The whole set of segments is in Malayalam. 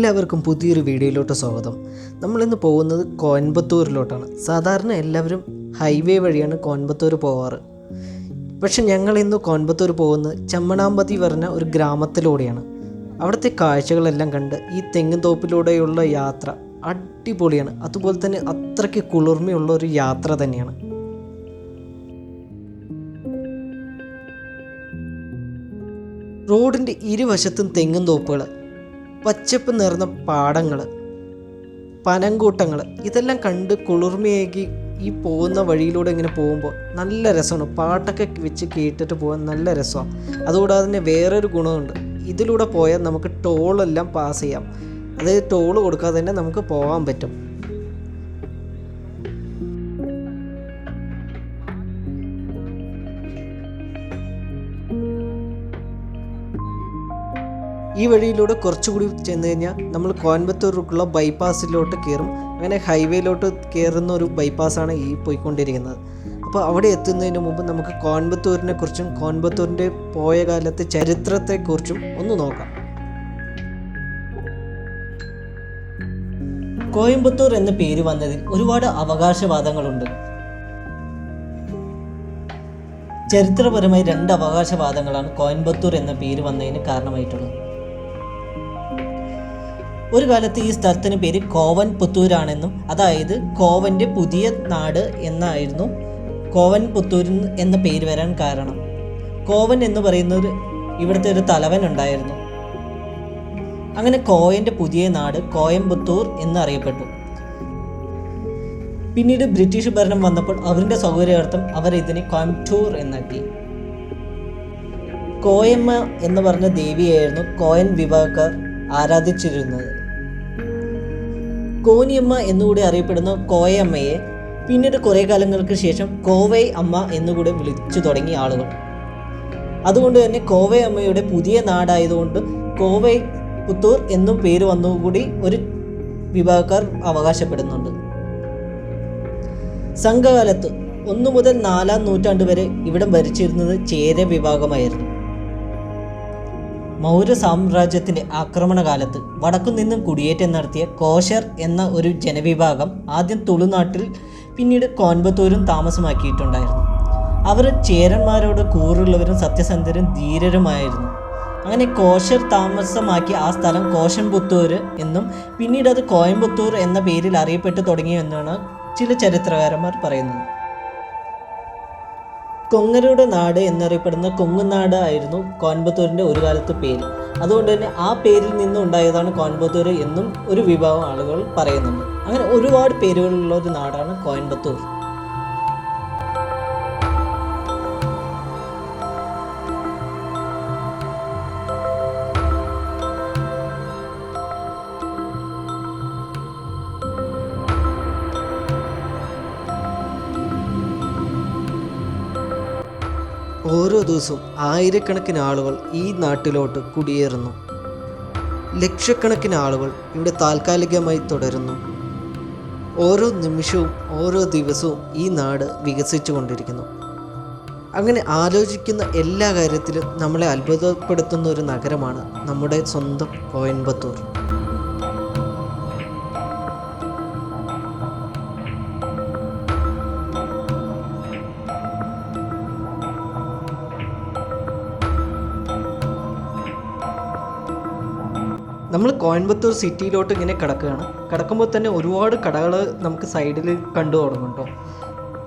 എല്ലാവർക്കും പുതിയൊരു വീഡിയോയിലോട്ട് സ്വാഗതം. നമ്മളിന്ന് പോകുന്നത് കോയമ്പത്തൂരിലോട്ടാണ്. സാധാരണ എല്ലാവരും ഹൈവേ വഴിയാണ് കോയമ്പത്തൂർ പോവാറ്. പക്ഷെ ഞങ്ങളിന്ന് കോയമ്പത്തൂർ പോകുന്നത് ചമ്മണാമ്പതി പറഞ്ഞ ഒരു ഗ്രാമത്തിലൂടെയാണ്. അവിടുത്തെ കാഴ്ചകളെല്ലാം കണ്ട് ഈ തെങ്ങിൻ തോപ്പിലൂടെയുള്ള യാത്ര അടിപൊളിയാണ്. അതുപോലെ തന്നെ അത്രയ്ക്ക് കുളിർമയുള്ള ഒരു യാത്ര തന്നെയാണ്. റോഡിൻ്റെ ഇരുവശത്തും തെങ്ങിൻ തോപ്പുകൾ, പച്ചപ്പ് നിറഞ്ഞ പാടങ്ങൾ, പനങ്കൂട്ടങ്ങൾ, ഇതെല്ലാം കണ്ട് കുളിർമയേകി ഈ പോകുന്ന വഴിയിലൂടെ ഇങ്ങനെ പോകുമ്പോൾ നല്ല രസമാണ്. പാട്ടൊക്കെ വെച്ച് കേട്ടിട്ട് പോകാൻ നല്ല രസമാണ്. അതുകൂടാതെ തന്നെ വേറൊരു ഗുണമുണ്ട്. ഇതിലൂടെ പോയാൽ നമുക്ക് ടോളെല്ലാം പാസ് ചെയ്യാം. അതായത് ടോൾ കൊടുക്കാതെ തന്നെ നമുക്ക് പോകാൻ പറ്റും. ഈ വഴിയിലൂടെ കുറച്ചുകൂടി ചെന്ന് കഴിഞ്ഞാൽ നമ്മൾ കോയമ്പത്തൂർക്കുള്ള ബൈപ്പാസിലോട്ട് കയറും. അങ്ങനെ ഹൈവേയിലോട്ട് കയറുന്ന ഒരു ബൈപ്പാസാണ് ഈ പോയിക്കൊണ്ടിരിക്കുന്നത്. അപ്പോൾ അവിടെ എത്തുന്നതിന് മുമ്പ് നമുക്ക് കോയമ്പത്തൂരിനെ കുറിച്ചും കോയമ്പത്തൂരിൻ്റെ പോയ കാലത്തെ ചരിത്രത്തെക്കുറിച്ചും ഒന്ന് നോക്കാം. കോയമ്പത്തൂർ എന്ന പേര് വന്നതിൽ ഒരുപാട് അവകാശവാദങ്ങളുണ്ട്. ചരിത്രപരമായി 2 അവകാശവാദങ്ങളാണ് കോയമ്പത്തൂർ എന്ന പേര് വന്നതിന് കാരണമായിട്ടുള്ളത്. ഒരു കാലത്ത് ഈ സ്ഥലത്തിന് പേര് കോവൻ പുത്തൂരാണെന്നും, അതായത് കോവൻ്റെ പുതിയ നാട് എന്നായിരുന്നു കോവൻ പുത്തൂർ എന്ന പേര് വരാൻ കാരണം. കോവൻ എന്ന് പറയുന്നത് ഇവിടുത്തെ ഒരു തലവൻ ഉണ്ടായിരുന്നു. അങ്ങനെ കോയൻ്റെ പുതിയ നാട് കോയമ്പത്തൂർ എന്നറിയപ്പെട്ടു. പിന്നീട് ബ്രിട്ടീഷ് ഭരണം വന്നപ്പോൾ അവരുടെ സൗകര്യാർത്ഥം അവർ ഇതിനെ കോയമ്പത്തൂർ എന്നാക്കി. കോയമ്മ എന്ന് പറഞ്ഞ ദേവിയായിരുന്നു കോയൻ വിഭാഗക്കാർ ആരാധിച്ചിരുന്നത്. കോനിയമ്മ എന്നുകൂടി അറിയപ്പെടുന്ന കോയമ്മയെ പിന്നീട് കുറേ കാലങ്ങൾക്ക് ശേഷം കോവൈ അമ്മ എന്നുകൂടി വിളിച്ചു തുടങ്ങി ആളുകൾ. അതുകൊണ്ട് തന്നെ കോവൈ അമ്മയുടെ പുതിയ നാടായതുകൊണ്ട് കോവൈ പുത്തൂർ എന്നും പേര് വന്നുകൂടി ഒരു വിഭാഗക്കാർ അവകാശപ്പെടുന്നുണ്ട്. സംഘകാലത്ത് 1 മുതൽ 4-ാം നൂറ്റാണ്ട് വരെ ഇവിടം ഭരിച്ചിരുന്നത് ചേര വിഭാഗമായിരുന്നു. മൗര്യ സാമ്രാജ്യത്തിൻ്റെ ആക്രമണകാലത്ത് വടക്കുനിന്നും കുടിയേറ്റം നടത്തിയ കോശർ എന്ന ഒരു ജനവിഭാഗം ആദ്യം തുളുനാട്ടിൽ പിന്നീട് കോയമ്പത്തൂരും താമസമാക്കിയിട്ടുണ്ടായിരുന്നു. അവർ ചേരന്മാരോട് കൂറുള്ളവരും സത്യസന്ധരും ധീരരുമായിരുന്നു. അങ്ങനെ കോശർ താമസമാക്കിയ ആ സ്ഥലം കോശമ്പുത്തൂർ എന്നും പിന്നീട് അത് കോയമ്പത്തൂർ എന്ന പേരിൽ അറിയപ്പെട്ടു തുടങ്ങിയെന്നാണ് ചില ചരിത്രകാരന്മാർ പറയുന്നത്. കൊങ്ങരുടെ നാട് എന്നറിയപ്പെടുന്ന കൊങ്ങുനാട് ആയിരുന്നു കോയമ്പത്തൂരിൻ്റെ ഒരു കാലത്ത് പേര്. അതുകൊണ്ട് തന്നെ ആ പേരിൽ നിന്നും ഉണ്ടായതാണ് കോയമ്പത്തൂർ എന്നും ഒരു വിഭാഗം ആളുകൾ പറയുന്നുണ്ട്. അങ്ങനെ ഒരുപാട് പേരുകളുള്ള ഒരു നാടാണ് കോയമ്പത്തൂർ. ഓരോ ദിവസവും ആയിരക്കണക്കിന് ആളുകൾ ഈ നാട്ടിലോട്ട് കുടിയേറുന്നു. ലക്ഷക്കണക്കിന് ആളുകൾ ഇവിടെ താൽക്കാലികമായി തുടരുന്നു. ഓരോ നിമിഷവും ഓരോ ദിവസവും ഈ നാട് വികസിച്ചു കൊണ്ടിരിക്കുന്നു. അങ്ങനെ ആലോചിക്കുന്ന എല്ലാ കാര്യത്തിലും നമ്മളെ അത്ഭുതപ്പെടുത്തുന്ന ഒരു നഗരമാണ് നമ്മുടെ സ്വന്തം കോയമ്പത്തൂർ. നമ്മൾ കോയമ്പത്തൂർ സിറ്റിയിലോട്ട് ഇങ്ങനെ കിടക്കുമ്പോൾ തന്നെ ഒരുപാട് കടകൾ നമുക്ക് സൈഡിൽ കണ്ടു തുടങ്ങും കേട്ടോ.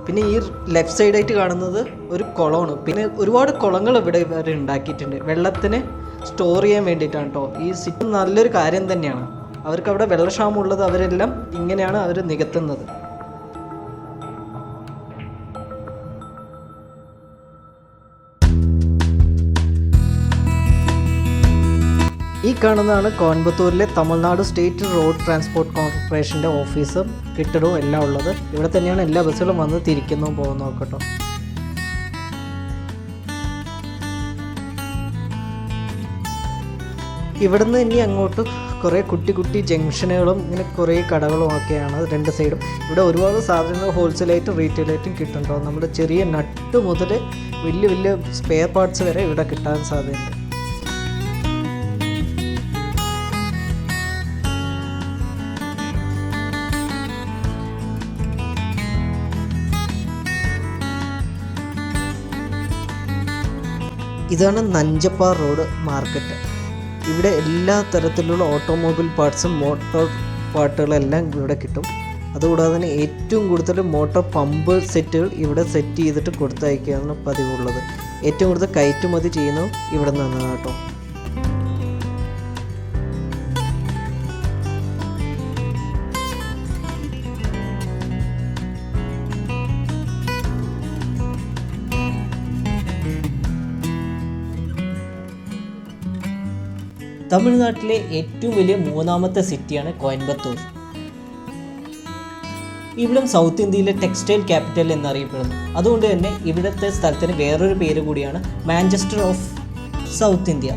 പിന്നെ ഈ ലെഫ്റ്റ് സൈഡായിട്ട് കാണുന്നത് ഒരു കുളമാണ്. പിന്നെ ഒരുപാട് കുളങ്ങൾ ഇവിടെ വരെ ഉണ്ടാക്കിയിട്ടുണ്ട്. വെള്ളത്തിന് സ്റ്റോർ ചെയ്യാൻ വേണ്ടിയിട്ടാണ് കേട്ടോ. ഈ സിറ്റി നല്ലൊരു കാര്യം തന്നെയാണ്. അവർക്ക് അവിടെ വെള്ളക്ഷാമമുള്ളത് അവരെല്ലാം ഇങ്ങനെയാണ് അവർ നികത്തുന്നത്. ഈ കാണുന്നതാണ് കോയമ്പത്തൂരിലെ തമിഴ്നാട് സ്റ്റേറ്റ് റോഡ് ട്രാൻസ്പോർട്ട് കോർപ്പറേഷൻ്റെ ഓഫീസും കെട്ടിടവും എല്ലാം ഉള്ളത്. ഇവിടെ തന്നെയാണ് എല്ലാ ബസ്സുകളും വന്ന് തിരിക്കുന്നതും പോകുന്നതും കേട്ടോ. ഇവിടുന്ന് ഇനി അങ്ങോട്ട് കുറേ കുട്ടി ജംഗ്ഷനുകളും ഇങ്ങനെ കുറേ കടകളും ഒക്കെയാണ് 2 സൈഡും. ഇവിടെ ഒരുപാട് സാധനങ്ങൾ ഹോൾസെയിലായിട്ടും റീറ്റെയിലായിട്ടും കിട്ടുന്നുണ്ടോ. നമ്മുടെ ചെറിയ നട്ട് മുതൽ വലിയ സ്പെയർ പാർട്സ് വരെ ഇവിടെ കിട്ടാൻ സാധ്യതയുണ്ട്. ഇതാണ് നഞ്ചപ്പാറ റോഡ് മാർക്കറ്റ്. ഇവിടെ എല്ലാ തരത്തിലുള്ള ഓട്ടോമൊബൈൽ പാർട്സും മോട്ടോർ പാർട്ടുകളെല്ലാം ഇവിടെ കിട്ടും. അതുകൂടാതെ തന്നെ ഏറ്റവും കൂടുതൽ മോട്ടോർ പമ്പ് സെറ്റുകൾ ഇവിടെ സെറ്റ് ചെയ്തിട്ട് കൊടുത്തയക്കുകയാണ് പതിവുള്ളത്. ഏറ്റവും കൂടുതൽ കയറ്റുമതി ചെയ്യുന്നതും ഇവിടെ നിന്നാണ് കേട്ടോ. തമിഴ്നാട്ടിലെ ഏറ്റവും വലിയ മൂന്നാമത്തെ സിറ്റിയാണ് കോയമ്പത്തൂർ. ഇവിടം സൗത്ത് ഇന്ത്യയിലെ ടെക്സ്റ്റൈൽ ക്യാപിറ്റൽ എന്നറിയപ്പെടുന്നു. അതുകൊണ്ട് തന്നെ ഇവിടുത്തെ സ്ഥലത്തിന് വേറൊരു പേര് കൂടിയാണ് മാഞ്ചസ്റ്റർ ഓഫ് സൗത്ത് ഇന്ത്യ.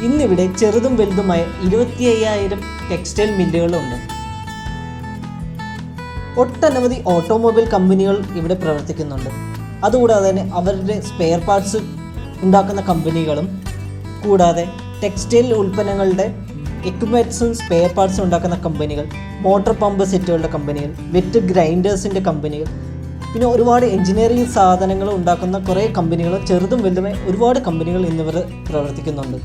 ഇന്നിവിടെ ചെറുതും വലുതുമായ 25,000 ടെക്സ്റ്റൈൽ മില്ലുകളുണ്ട്. ഒട്ടനവധി ഓട്ടോമൊബൈൽ കമ്പനികൾ ഇവിടെ പ്രവർത്തിക്കുന്നുണ്ട്. അതുകൂടാതെ തന്നെ അവരുടെ സ്പെയർ പാർട്സ് ഉണ്ടാക്കുന്ന കമ്പനികളും, കൂടാതെ ടെക്സ്റ്റൈൽ ഉൽപ്പന്നങ്ങളുടെ എക്യുപ്മെൻറ്റ്സും സ്പെയർ പാർട്സും ഉണ്ടാക്കുന്ന കമ്പനികൾ, മോട്ടോർ പമ്പ് സെറ്റുകളുടെ കമ്പനികൾ, വെറ്റ് ഗ്രൈൻഡേഴ്സിൻ്റെ കമ്പനികൾ, പിന്നെ ഒരുപാട് എഞ്ചിനീയറിംഗ് സാധനങ്ങൾ ഉണ്ടാക്കുന്ന കുറേ കമ്പനികൾ, ചെറുതും വലുതുമായി ഒരുപാട് കമ്പനികൾ ഇന്നിവർ പ്രവർത്തിക്കുന്നുണ്ട്.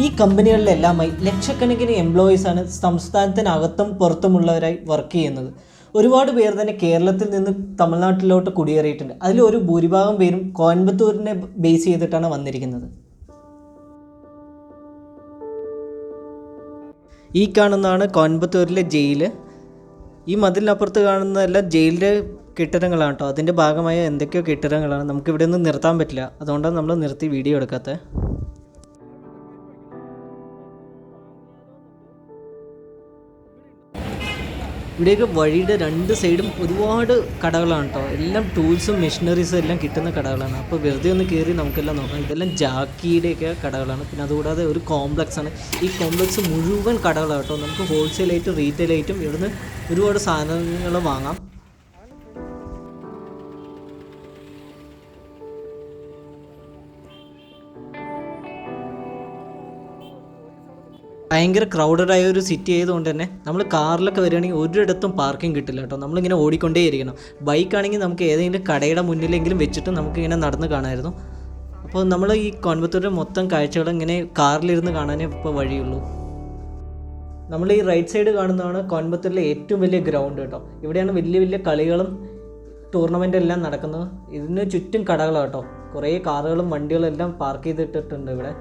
ഈ കമ്പനികളിലെല്ലാമായി ലക്ഷക്കണക്കിന് എംപ്ലോയീസാണ് സംസ്ഥാനത്തിനകത്തും പുറത്തുമുള്ളവരായി വർക്ക് ചെയ്യുന്നത്. ഒരുപാട് പേർ തന്നെ കേരളത്തിൽ നിന്ന് തമിഴ്നാട്ടിലോട്ട് കുടിയേറിയിട്ടുണ്ട്. അതിലൊരു ഭൂരിഭാഗം പേരും കോയമ്പത്തൂരിനെ ബേസ് ചെയ്തിട്ടാണ് വന്നിരിക്കുന്നത്. ഈ കാണുന്നതാണ് കോയമ്പത്തൂരിലെ ജയില്. ഈ മതിലിനപ്പുറത്ത് കാണുന്നതെല്ലാം ജയിലിലെ കെട്ടിടങ്ങളാണ് കേട്ടോ. അതിൻ്റെ ഭാഗമായ എന്തൊക്കെയോ കെട്ടിടങ്ങളാണ്. നമുക്കിവിടെ ഒന്നും നിർത്താൻ പറ്റില്ല, അതുകൊണ്ടാണ് നമ്മൾ നിർത്തി വീഡിയോ എടുക്കാത്തത്. ഇവിടെയൊക്കെ വഴിയുടെ രണ്ട് സൈഡും ഒരുപാട് കടകളാണ് കേട്ടോ. എല്ലാം ടൂൾസും മെഷീനറീസും എല്ലാം കിട്ടുന്ന കടകളാണ്. അപ്പോൾ വെറുതെ ഒന്ന് കയറി നമുക്കെല്ലാം നോക്കാം. ഇതെല്ലാം ജാക്കിയുടെയൊക്കെ കടകളാണ്. പിന്നെ അതുകൂടാതെ ഒരു കോംപ്ലക്സ് ആണ്. ഈ കോംപ്ലക്സ് മുഴുവൻ കടകളാണ് കേട്ടോ. നമുക്ക് ഹോൾസെയിലായിട്ടും റീറ്റെയിലായിട്ടും ഇവിടുന്ന് ഒരുപാട് സാധനങ്ങൾ വാങ്ങാം. ഭയങ്കര ക്രൗഡഡായ ഒരു സിറ്റി ആയതുകൊണ്ട് തന്നെ നമ്മൾ കാറിലൊക്കെ വരികയാണെങ്കിൽ ഒരിടത്തും പാർക്കിംഗ് കിട്ടില്ല കേട്ടോ. നമ്മളിങ്ങനെ ഓടിക്കൊണ്ടേയിരിക്കണം. ബൈക്കാണെങ്കിൽ നമുക്ക് ഏതെങ്കിലും കടയുടെ മുന്നിലെങ്കിലും വെച്ചിട്ട് നമുക്കിങ്ങനെ നടന്ന് കാണാമായിരുന്നു. അപ്പോൾ നമ്മൾ ഈ കോയമ്പത്തൂരിൻ്റെ മൊത്തം കാഴ്ചകൾ ഇങ്ങനെ കാറിലിരുന്ന് കാണാനേ ഇപ്പോൾ വഴിയുള്ളൂ. നമ്മൾ ഈ റൈറ്റ് സൈഡ് കാണുന്നതാണ് കോയമ്പത്തൂരിലെ ഏറ്റവും വലിയ ഗ്രൗണ്ട് കേട്ടോ. ഇവിടെയാണ് വലിയ വലിയ കളികളും ടൂർണമെൻ്റ് എല്ലാം നടക്കുന്നത്. ഇതിന് ചുറ്റും കടകളാണ് കേട്ടോ. കുറേ കാറുകളും വണ്ടികളും എല്ലാം പാർക്ക് ചെയ്തിട്ടിട്ടുണ്ട് ഇവിടെ.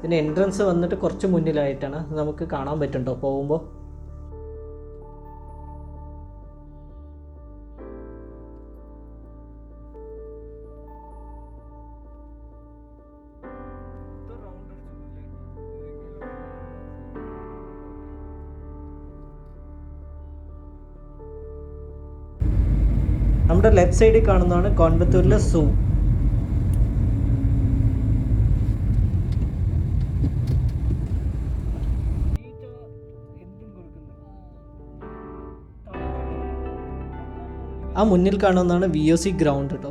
ഇതിൻ്റെ എൻട്രൻസ് വന്നിട്ട് കുറച്ച് മുന്നിലായിട്ടാണ്. നമുക്ക് കാണാൻ പറ്റുന്നുണ്ടോ പോകുമ്പോൾ? നമ്മുടെ ലെഫ്റ്റ് സൈഡിൽ കാണുന്നതാണ് കോയമ്പത്തൂരിലെ സൂ. ആ മുന്നിൽ കാണുന്നതാണ് VOC ഗ്രൗണ്ട് കേട്ടോ.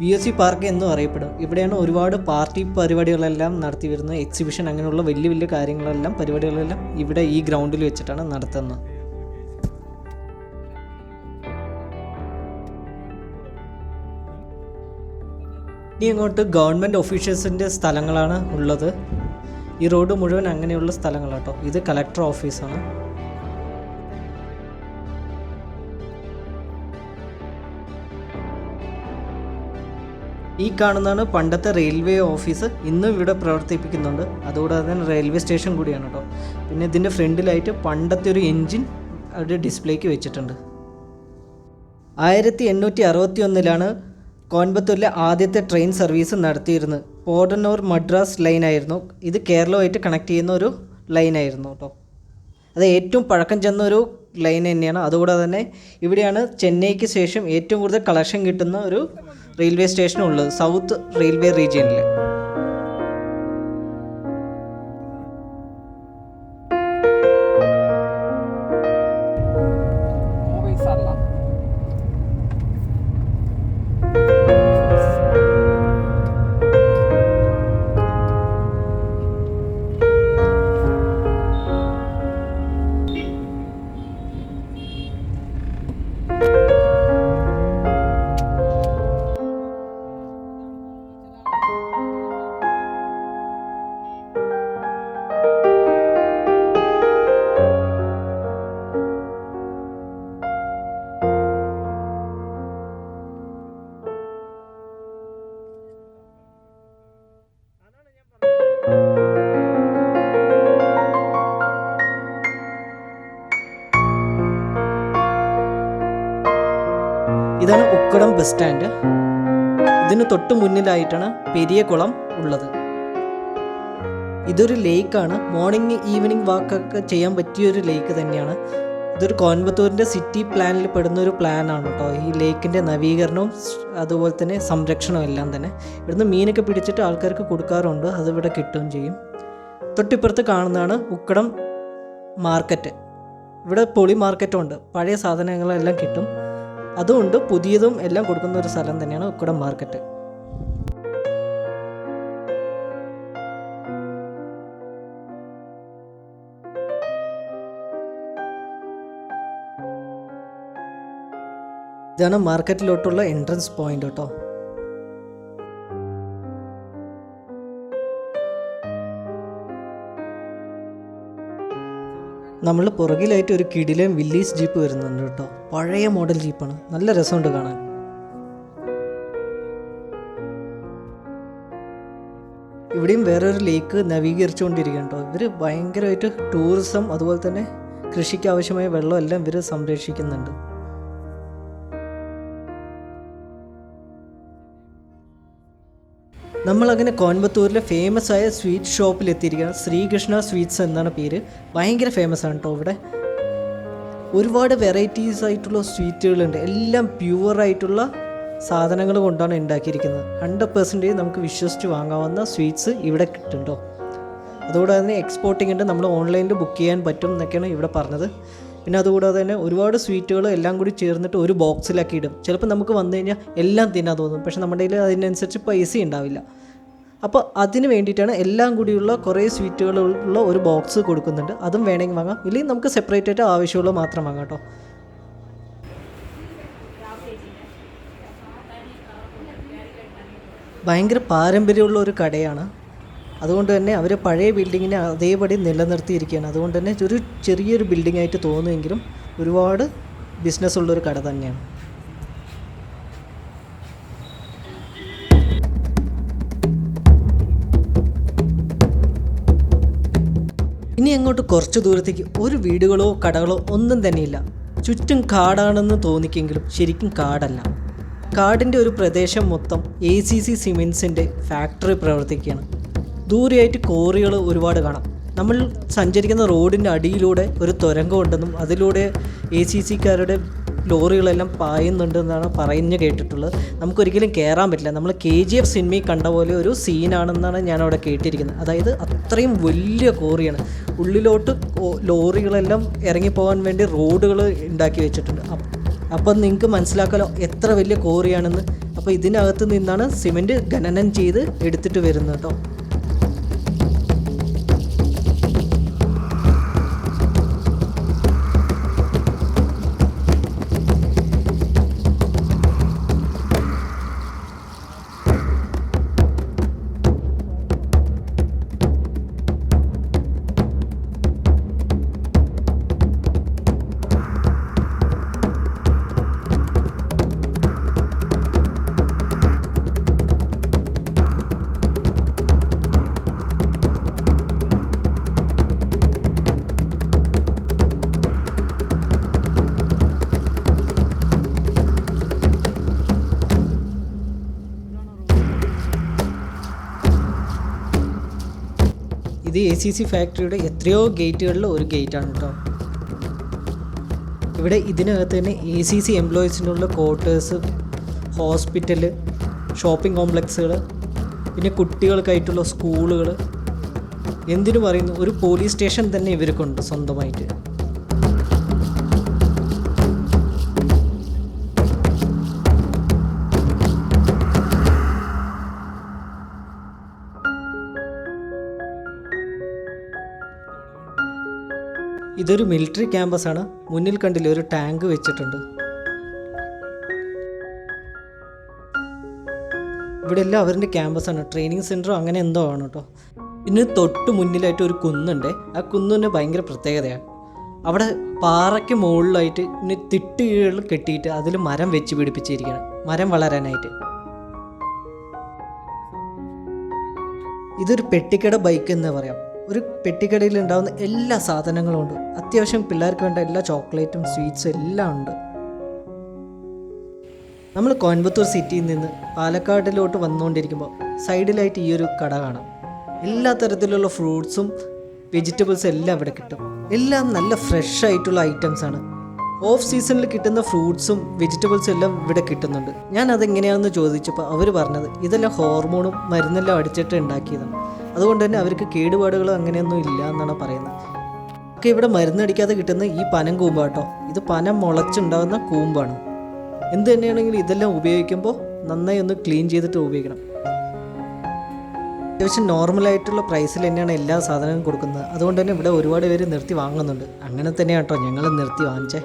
VOC പാർക്ക് എന്നും അറിയപ്പെടും. ഇവിടെയാണ് ഒരുപാട് പാർട്ടി പരിപാടികളെല്ലാം നടത്തി വരുന്നത്. എക്സിബിഷൻ അങ്ങനെയുള്ള വലിയ വലിയ കാര്യങ്ങളെല്ലാം പരിപാടികളെല്ലാം ഇവിടെ ഈ ഗ്രൗണ്ടിൽ വെച്ചിട്ടാണ് നടത്തുന്നത്. ഇനി ഇങ്ങോട്ട് ഗവൺമെൻറ് ഓഫീഷ്യൽസിൻ്റെ സ്ഥലങ്ങളാണ് ഉള്ളത്. ഈ റോഡ് മുഴുവൻ അങ്ങനെയുള്ള സ്ഥലങ്ങളാണ് കേട്ടോ. ഇത് കളക്ടർ ഓഫീസാണ്. ഈ കാണുന്നതാണ് പണ്ടത്തെ റെയിൽവേ ഓഫീസ്. ഇന്നും ഇവിടെ പ്രവർത്തിപ്പിക്കുന്നുണ്ട്. അതുകൂടാതെ തന്നെ റെയിൽവേ സ്റ്റേഷൻ കൂടിയാണ് കേട്ടോ. പിന്നെ ഇതിൻ്റെ ഫ്രണ്ടിലായിട്ട് പണ്ടത്തെ ഒരു എൻജിൻ അവിടെ ഡിസ്പ്ലേക്ക് വെച്ചിട്ടുണ്ട്. 1861 കോയമ്പത്തൂരിലെ ആദ്യത്തെ ട്രെയിൻ സർവീസ് നടത്തിയിരുന്നത്. പോർട്ടന്നൂർ മദ്രാസ് ലൈനായിരുന്നു. ഇത് കേരളവുമായിട്ട് കണക്ട് ചെയ്യുന്ന ഒരു ലൈനായിരുന്നു കേട്ടോ. അത് ഏറ്റവും പഴക്കം ചെന്ന ഒരു ലൈൻ തന്നെയാണ്. അതുകൂടാതെ തന്നെ ഇവിടെയാണ് ചെന്നൈക്ക് ശേഷം ഏറ്റവും കൂടുതൽ കളക്ഷൻ കിട്ടുന്ന ഒരു റെയിൽവേ സ്റ്റേഷനും ഉള്ളത്, സൗത്ത് റെയിൽവേ റീജിയനിൽ. ഇതാണ് ഉക്കടം ബസ് സ്റ്റാൻഡ്. ഇതിന് തൊട്ട് മുന്നിലായിട്ടാണ് പെരിയ കുളം ഉള്ളത്. ഇതൊരു ലേക്കാണ്. മോർണിംഗ് ഈവനിങ് വാക്കൊക്കെ ചെയ്യാൻ പറ്റിയൊരു ലേക്ക് തന്നെയാണ്. ഇതൊരു കോയമ്പത്തൂരിൻ്റെ സിറ്റി പ്ലാനിൽ പെടുന്ന ഒരു പ്ലാനാണ് കേട്ടോ. ഈ ലേക്കിൻ്റെ നവീകരണവും അതുപോലെ തന്നെ സംരക്ഷണവും എല്ലാം തന്നെ. ഇവിടുന്ന് മീനൊക്കെ പിടിച്ചിട്ട് ആൾക്കാർക്ക് കൊടുക്കാറുണ്ട്. അതിവിടെ കിട്ടുകയും ചെയ്യും. തൊട്ടിപ്പുറത്ത് കാണുന്നതാണ് ഉക്കടം മാർക്കറ്റ്. ഇവിടെ പൊളി മാർക്കറ്റും ഉണ്ട്. പഴയ സാധനങ്ങളെല്ലാം കിട്ടും. അതുകൊണ്ട് പുതിയതും എല്ലാം കൊടുക്കുന്ന ഒരു സ്ഥലം തന്നെയാണ് ഉക്കടം മാർക്കറ്റ്. ഇതാണ് മാർക്കറ്റിലോട്ടുള്ള എൻട്രൻസ് പോയിന്റ് കേട്ടോ. നമ്മൾ പുറകിലായിട്ട് ഒരു കിടിലൻ വില്ലേജ് ജീപ്പ് വരുന്നുണ്ട് കേട്ടോ. പഴയ മോഡൽ ജീപ്പാണ്. നല്ല രസമുണ്ട് കാണാൻ. ഇവിടെയും വേറൊരു ലേക്ക് നവീകരിച്ചുകൊണ്ടിരിക്കുകയാണ് കേട്ടോ. ഇവർ ഭയങ്കരമായിട്ട് ടൂറിസം അതുപോലെ തന്നെ കൃഷിക്ക് ആവശ്യമായ വെള്ളം എല്ലാം ഇവർ സംരക്ഷിക്കുന്നുണ്ട്. നമ്മളങ്ങനെ കോയമ്പത്തൂരിലെ ഫേമസ് ആയ സ്വീറ്റ് ഷോപ്പിൽ എത്തിയിരിക്കുകയാണ്. ശ്രീകൃഷ്ണ സ്വീറ്റ്സ് എന്നാണ് പേര്. ഭയങ്കര ഫേമസ് ആണ് കേട്ടോ. ഇവിടെ ഒരുപാട് വെറൈറ്റീസ് ആയിട്ടുള്ള സ്വീറ്റുകളുണ്ട്. എല്ലാം പ്യുവറായിട്ടുള്ള സാധനങ്ങൾ കൊണ്ടാണ് ഉണ്ടാക്കിയിരിക്കുന്നത്. 100% നമുക്ക് വിശ്വസിച്ച് വാങ്ങാവുന്ന സ്വീറ്റ്സ് ഇവിടെ കിട്ടും കേട്ടോ. അതുകൂടാതെ തന്നെ എക്സ്പോർട്ടിംഗ് ഉണ്ട്. നമ്മൾ ഓൺലൈനിൽ ബുക്ക് ചെയ്യാൻ പറ്റും എന്നൊക്കെയാണ് ഇവിടെ പറഞ്ഞത്. പിന്നെ അതുകൂടാതെ തന്നെ ഒരുപാട് സ്വീറ്റുകൾ എല്ലാം കൂടി ചേർന്നിട്ട് ഒരു ബോക്സിലാക്കി ഇടും. ചിലപ്പോൾ നമുക്ക് വന്നു കഴിഞ്ഞാൽ എല്ലാം തിന്നാൻ തോന്നും. പക്ഷെ നമ്മുടെ കയ്യിൽ അതിനനുസരിച്ച് പൈസ ഉണ്ടാവില്ല. അപ്പോൾ അതിന് വേണ്ടിയിട്ടാണ് എല്ലാം കൂടിയുള്ള കുറേ സ്വീറ്റുകളുള്ള ഒരു ബോക്സ് കൊടുക്കുന്നുണ്ട്. അതും വേണമെങ്കിൽ വാങ്ങാം. ഇല്ലെങ്കിൽ നമുക്ക് സെപ്പറേറ്റ് ആയിട്ട് ആവശ്യമുള്ള മാത്രം വാങ്ങാം കേട്ടോ. ഭയങ്കര പാരമ്പര്യമുള്ള ഒരു കടയാണ്. അതുകൊണ്ട് തന്നെ അവർ പഴയ ബിൽഡിങ്ങിനെ അതേപടി നിലനിർത്തിയിരിക്കുകയാണ്. അതുകൊണ്ട് തന്നെ ഒരു ചെറിയൊരു ബിൽഡിംഗ് ആയിട്ട് തോന്നുമെങ്കിലും ഒരുപാട് ബിസിനസ്സുള്ളൊരു കട തന്നെയാണ്. ഇനി അങ്ങോട്ട് കുറച്ച് ദൂരത്തേക്ക് ഒരു വീടുകളോ കടകളോ ഒന്നും തന്നെയില്ല. ചുറ്റും കാടാണെന്ന് തോന്നിക്കെങ്കിലും ശരിക്കും കാടല്ല. കാടിൻ്റെ ഒരു പ്രദേശം മൊത്തം ACC സിമെൻസിൻ്റെ ഫാക്ടറി പ്രവർത്തിക്കുകയാണ്. ദൂരെയായിട്ട് കോറികൾ ഒരുപാട് കാണാം. നമ്മൾ സഞ്ചരിക്കുന്ന റോഡിൻ്റെ അടിയിലൂടെ ഒരു തുരങ്കം ഉണ്ടെന്നും അതിലൂടെ ACCക്കാരുടെ ലോറികളെല്ലാം പായുന്നുണ്ടെന്നാണ് പറഞ്ഞു കേട്ടിട്ടുള്ളത്. നമുക്കൊരിക്കലും കയറാൻ പറ്റില്ല. നമ്മൾ KGF സിനിമയിൽ കണ്ട പോലെ ഒരു സീനാണെന്നാണ് ഞാനവിടെ കേട്ടിരിക്കുന്നത്. അതായത് അത്രയും വലിയ കോറിയാണ്. ഉള്ളിലോട്ട് ലോറികളെല്ലാം ഇറങ്ങിപ്പോകാൻ വേണ്ടി റോഡുകൾ ഉണ്ടാക്കി വെച്ചിട്ടുണ്ട്. അപ്പം നിങ്ങൾക്ക് മനസ്സിലാക്കാലോ എത്ര വലിയ കോറിയാണെന്ന്. അപ്പോൾ ഇതിനകത്ത് നിന്നാണ് സിമെൻറ്റ് ഖനനം ചെയ്ത് എടുത്തിട്ട് വരുന്നത് കേട്ടോ. ഇത് ACC ഫാക്ടറിയുടെ എത്രയോ ഗേറ്റുകളിൽ ഒരു ഗേറ്റാണ് കേട്ടോ. ഇവിടെ ഇതിനകത്ത് തന്നെ ACC എംപ്ലോയീസിനുള്ള ക്വാർട്ടേഴ്സ്, ഹോസ്പിറ്റല്, ഷോപ്പിംഗ് കോംപ്ലക്സുകൾ, പിന്നെ കുട്ടികൾക്കായിട്ടുള്ള സ്കൂളുകൾ, എന്തിനു പറയുന്നു ഒരു പോലീസ് സ്റ്റേഷൻ തന്നെ ഇവർക്കുണ്ട് സ്വന്തമായിട്ട്. ഇതൊരു മിലിറ്ററി ക്യാമ്പസാണ്. മുന്നിൽ കണ്ടില്ലേ ഒരു ടാങ്ക് വെച്ചിട്ടുണ്ട്. ഇവിടെ എല്ലാം അവരുടെ ക്യാമ്പസാണ്. ട്രെയിനിങ് സെൻറ്ററോ അങ്ങനെ എന്തോ ആണ് കേട്ടോ. ഇതിന് തൊട്ട് മുന്നിലായിട്ട് ഒരു കുന്നുണ്ട്. ആ കുന്നിന് ഭയങ്കര പ്രത്യേകതയാണ്. അവിടെ പാറയ്ക്ക് മുകളിലായിട്ട് ഇനി തിട്ടുകൾ കെട്ടിയിട്ട് അതിൽ മരം വെച്ച് പിടിപ്പിച്ചിരിക്കുകയാണ്, മരം വളരാനായിട്ട്. ഇതൊരു പെട്ടിക്കട ബൈക്ക് എന്ന് പറയാം. ഒരു പെട്ടിക്കടയിൽ ഉണ്ടാകുന്ന എല്ലാ സാധനങ്ങളും ഉണ്ട്. അത്യാവശ്യം പിള്ളേർക്ക് വേണ്ട എല്ലാ ചോക്ലേറ്റും സ്വീറ്റ്സും എല്ലാം ഉണ്ട്. നമ്മൾ കോയമ്പത്തൂർ സിറ്റിയിൽ നിന്ന് പാലക്കാടിലോട്ട് വന്നുകൊണ്ടിരിക്കുമ്പോൾ സൈഡിലായിട്ട് ഈ ഒരു കട കാണാം. എല്ലാ തരത്തിലുള്ള ഫ്രൂട്ട്സും വെജിറ്റബിൾസും എല്ലാം ഇവിടെ കിട്ടും. എല്ലാം നല്ല ഫ്രഷ് ആയിട്ടുള്ള ഐറ്റംസാണ്. ഓഫ് സീസണിൽ കിട്ടുന്ന ഫ്രൂട്ട്സും വെജിറ്റബിൾസും എല്ലാം ഇവിടെ കിട്ടുന്നുണ്ട്. ഞാൻ അതെങ്ങനെയാണെന്ന് ചോദിച്ചപ്പോൾ അവർ പറഞ്ഞത് ഇതെല്ലാം ഹോർമോണും മരുന്നെല്ലാം അടിച്ചിട്ട് ഉണ്ടാക്കിയതാണ്. അതുകൊണ്ട് തന്നെ അവർക്ക് കേടുപാടുകൾ അങ്ങനെയൊന്നും ഇല്ല എന്നാണ് പറയുന്നത്. ഒക്കെ ഇവിടെ മരുന്നടിക്കാതെ കിട്ടുന്ന ഈ പനം കൂമ്പാട്ടോ, ഇത് പനം മുളച്ചുണ്ടാകുന്ന കൂമ്പാണ്. എന്ത് തന്നെയാണെങ്കിലും ഇതെല്ലാം ഉപയോഗിക്കുമ്പോൾ നന്നായി ഒന്ന് ക്ലീൻ ചെയ്തിട്ട് ഉപയോഗിക്കണം. അത്യാവശ്യം നോർമലായിട്ടുള്ള പ്രൈസിൽ തന്നെയാണ് എല്ലാ സാധനവും കൊടുക്കുന്നത്. അതുകൊണ്ട് തന്നെ ഇവിടെ ഒരുപാട് പേര് നിർത്തി വാങ്ങുന്നുണ്ട്. അങ്ങനെ തന്നെയാണ് കേട്ടോ ഞങ്ങൾ നിർത്തി വാങ്ങിച്ചേ.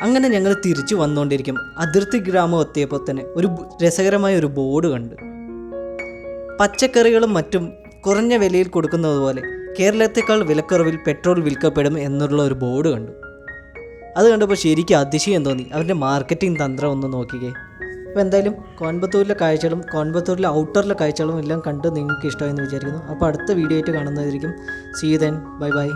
അങ്ങനെ ഞങ്ങൾ തിരിച്ചു വന്നുകൊണ്ടിരിക്കും. അതിർത്തി ഗ്രാമം എത്തിയപ്പോൾ തന്നെ ഒരു രസകരമായ ഒരു ബോർഡ് കണ്ട്. പച്ചക്കറികളും മറ്റും കുറഞ്ഞ വിലയിൽ കൊടുക്കുന്നത് പോലെ കേരളത്തെക്കാൾ വിലക്കുറവിൽ പെട്രോൾ വിൽക്കപ്പെടും എന്നുള്ള ഒരു ബോർഡ് കണ്ടു. അത് കണ്ടപ്പോൾ ശരിക്കും അതിശയം തോന്നി. അവരുടെ മാർക്കറ്റിംഗ് തന്ത്രം ഒന്ന് നോക്കിക്കേ. അപ്പോൾ എന്തായാലും കോയമ്പത്തൂരിലെ കാഴ്ചകളും കോയമ്പത്തൂരിലെ ഔട്ടറിലെ കാഴ്ചകളും എല്ലാം കണ്ട് നിങ്ങൾക്ക് ഇഷ്ടമായെന്ന് വിചാരിക്കുന്നു. അപ്പോൾ അടുത്ത വീഡിയോ ആയിട്ട് കാണുന്നതായിരിക്കും. See you then. Bye by.